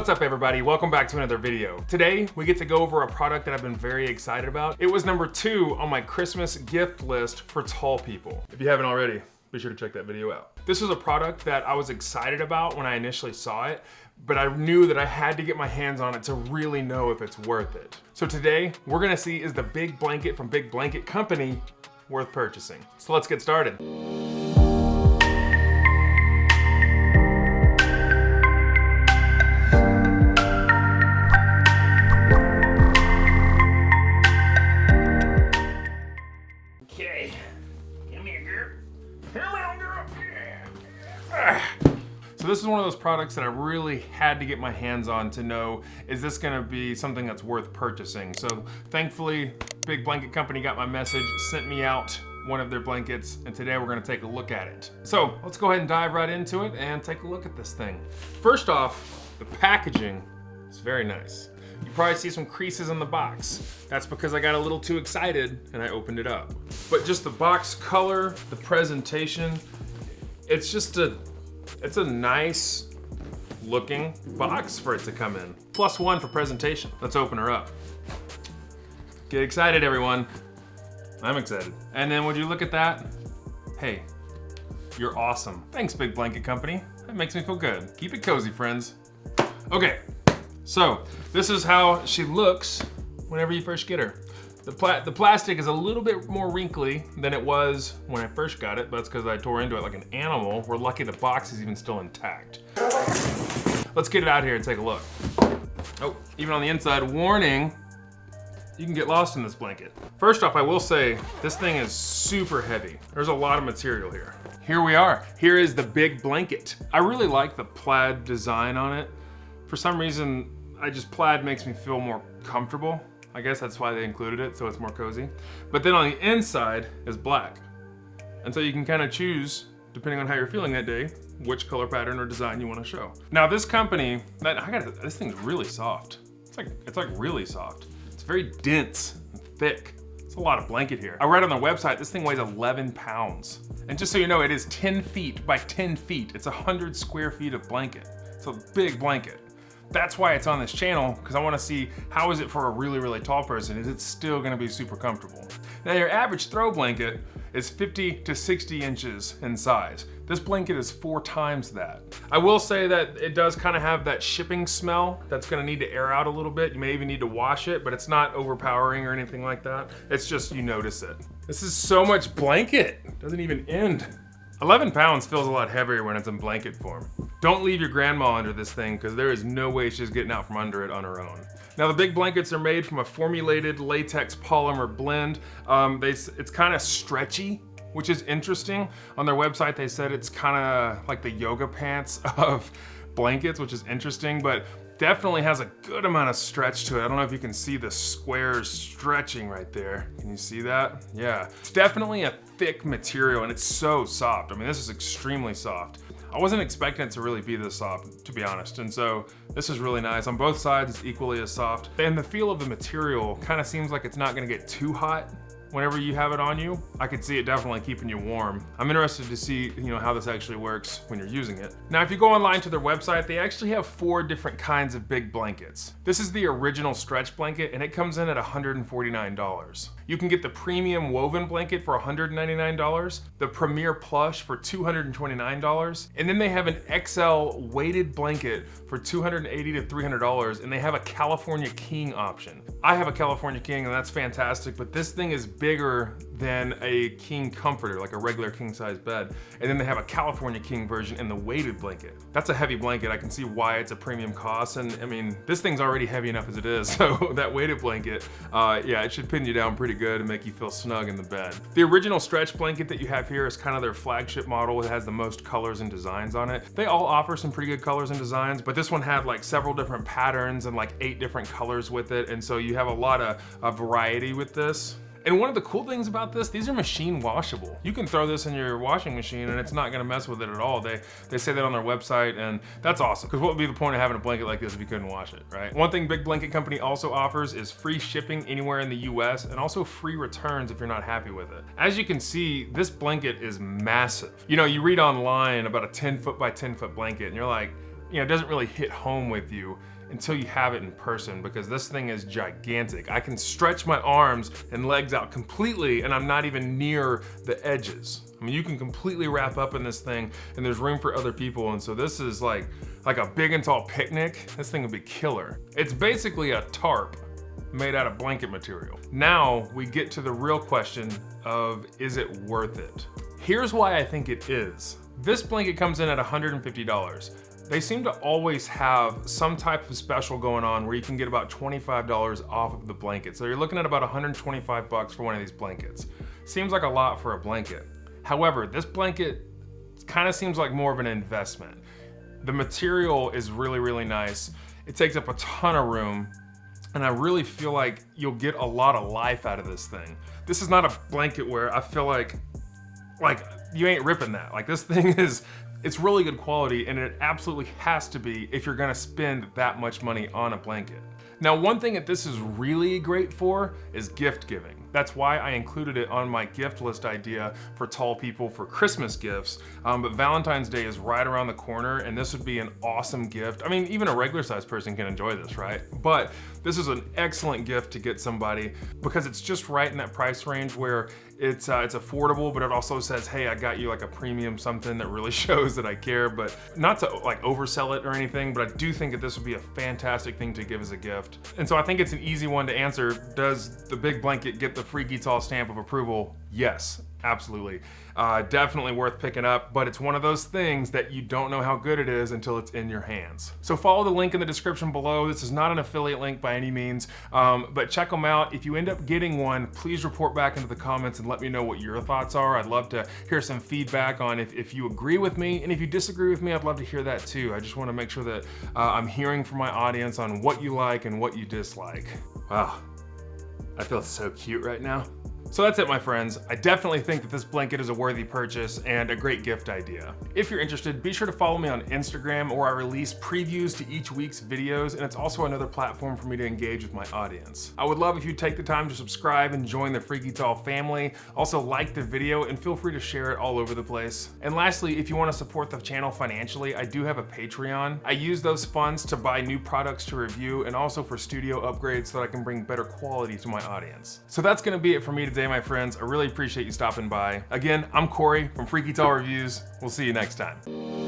What's up everybody? Welcome back to another video. Today, we get to go over a product that I've been very excited about. It was number 2 on my Christmas gift list for tall people. If you haven't already, be sure to check that video out. This was a product that I was excited about when I initially saw it, but I knew that I had to get my hands on it to really know if it's worth it. So today, we're gonna see, is the big blanket from Big Blanket Company worth purchasing? So let's get started. So this is one of those products that I really had to get my hands on to know, is this gonna be something that's worth purchasing? So thankfully, Big Blanket Company got my message, sent me out one of their blankets, and today we're gonna take a look at it. So let's go ahead and dive right into it and take a look at this thing. First off, the packaging is very nice. You probably see some creases in the box. That's because I got a little too excited and I opened it up. But just the box color, the presentation, it's a nice looking box for it to come in. +1 for presentation. Let's open her up. Get excited, everyone. I'm excited. And then would you look at that? Hey, you're awesome. Thanks, Big Blanket Company. That makes me feel good. Keep it cozy, friends. Okay, so this is how she looks whenever you first get her. The plastic is a little bit more wrinkly than it was when I first got it, but that's because I tore into it like an animal. We're lucky the box is even still intact. Let's get it out here and take a look. Oh, even on the inside, warning, you can get lost in this blanket. First off, I will say, this thing is super heavy. There's a lot of material here. Here we are. Here is the big blanket. I really like the plaid design on it. For some reason, plaid makes me feel more comfortable. I guess that's why they included it, so it's more cozy. But then on the inside is black. And so you can kind of choose, depending on how you're feeling that day, which color pattern or design you want to show. Now this company, this thing's really soft. It's like really soft. It's very dense and thick. It's a lot of blanket here. I read on their website, this thing weighs 11 pounds. And just so you know, it is 10 feet by 10 feet. It's 100 square feet of blanket. It's a big blanket. That's why it's on this channel, because I want to see how is it for a really, really tall person. Is it still going to be super comfortable? Now your average throw blanket is 50 to 60 inches in size. This blanket is 4 times that. I will say that it does kind of have that shipping smell that's going to need to air out a little bit. You may even need to wash it, but it's not overpowering or anything like that. It's just you notice it. This is so much blanket. It doesn't even end. 11 pounds feels a lot heavier when it's in blanket form. Don't leave your grandma under this thing because there is no way she's getting out from under it on her own. Now the big blankets are made from a formulated latex polymer blend. It's kind of stretchy, which is interesting. On their website they said it's kind of like the yoga pants of blankets, which is interesting, but definitely has a good amount of stretch to it. I don't know if you can see the squares stretching right there. Can you see that? Yeah. It's definitely a thick material and it's so soft. I mean, this is extremely soft. I wasn't expecting it to really be this soft, to be honest. And so this is really nice. On both sides, it's equally as soft. And the feel of the material kind of seems like it's not gonna get too hot whenever you have it on you. I could see it definitely keeping you warm. I'm interested to see, how this actually works when you're using it. Now, if you go online to their website, they actually have 4 different kinds of big blankets. This is the original stretch blanket and it comes in at $149. You can get the premium woven blanket for $199, the premier plush for $229, and then they have an XL weighted blanket for $280 to $300, and they have a California King option. I have a California King and that's fantastic, but this thing is bigger than a king comforter, like a regular king size bed. And then they have a California King version in the weighted blanket. That's a heavy blanket. I can see why it's a premium cost. And I mean, this thing's already heavy enough as it is. So that weighted blanket, yeah, it should pin you down pretty good and make you feel snug in the bed. The original stretch blanket that you have here is kind of their flagship model. It has the most colors and designs on it. They all offer some pretty good colors and designs, but this one had like several different patterns and like 8 different colors with it. And so you have a lot of variety with this. And one of the cool things about this, these are machine washable. You can throw this in your washing machine and it's not gonna mess with it at all. They say that on their website, and that's awesome. Because what would be the point of having a blanket like this if you couldn't wash it, right? One thing Big Blanket Company also offers is free shipping anywhere in the US and also free returns if you're not happy with it. As you can see, this blanket is massive. You read online about a 10 foot by 10 foot blanket and you're like, it doesn't really hit home with you until you have it in person, because this thing is gigantic. I can stretch my arms and legs out completely and I'm not even near the edges. I mean, you can completely wrap up in this thing and there's room for other people. And so this is like a big and tall picnic. This thing would be killer. It's basically a tarp made out of blanket material. Now we get to the real question of, is it worth it? Here's why I think it is. This blanket comes in at $150. They seem to always have some type of special going on where you can get about $25 off of the blanket. So you're looking at about 125 bucks for one of these blankets. Seems like a lot for a blanket. However, this blanket kind of seems like more of an investment. The material is really, really nice. It takes up a ton of room, and I really feel like you'll get a lot of life out of this thing. This is not a blanket where I feel like you ain't ripping that. Like, this thing it's really good quality, and it absolutely has to be if you're gonna spend that much money on a blanket. Now, one thing that this is really great for is gift giving. That's why I included it on my gift list idea for tall people for Christmas gifts. But Valentine's Day is right around the corner, and this would be an awesome gift. I mean, even a regular sized person can enjoy this, right? But this is an excellent gift to get somebody because it's just right in that price range where it's affordable, but it also says, hey, I got you like a premium something that really shows that I care, but not to like oversell it or anything, but I do think that this would be a fantastic thing to give as a gift. And so I think it's an easy one to answer. Does the big blanket get the Freaky Tall stamp of approval? Yes, absolutely. Definitely worth picking up, but it's one of those things that you don't know how good it is until it's in your hands. So follow the link in the description below. This is not an affiliate link by any means, but check them out. If you end up getting one, please report back into the comments and let me know what your thoughts are. I'd love to hear some feedback on if you agree with me, and if you disagree with me, I'd love to hear that too. I just want to make sure that I'm hearing from my audience on what you like and what you dislike. Wow, I feel so cute right now. So that's it, my friends. I definitely think that this blanket is a worthy purchase and a great gift idea. If you're interested, be sure to follow me on Instagram, where I release previews to each week's videos, and it's also another platform for me to engage with my audience. I would love if you take the time to subscribe and join the Freaky Tall family. Also like the video and feel free to share it all over the place. And lastly, if you want to support the channel financially, I do have a Patreon. I use those funds to buy new products to review and also for studio upgrades so that I can bring better quality to my audience. So that's gonna be it for me today, my friends. I really appreciate you stopping by. Again, I'm Corey from Freaky Tall Reviews. We'll see you next time.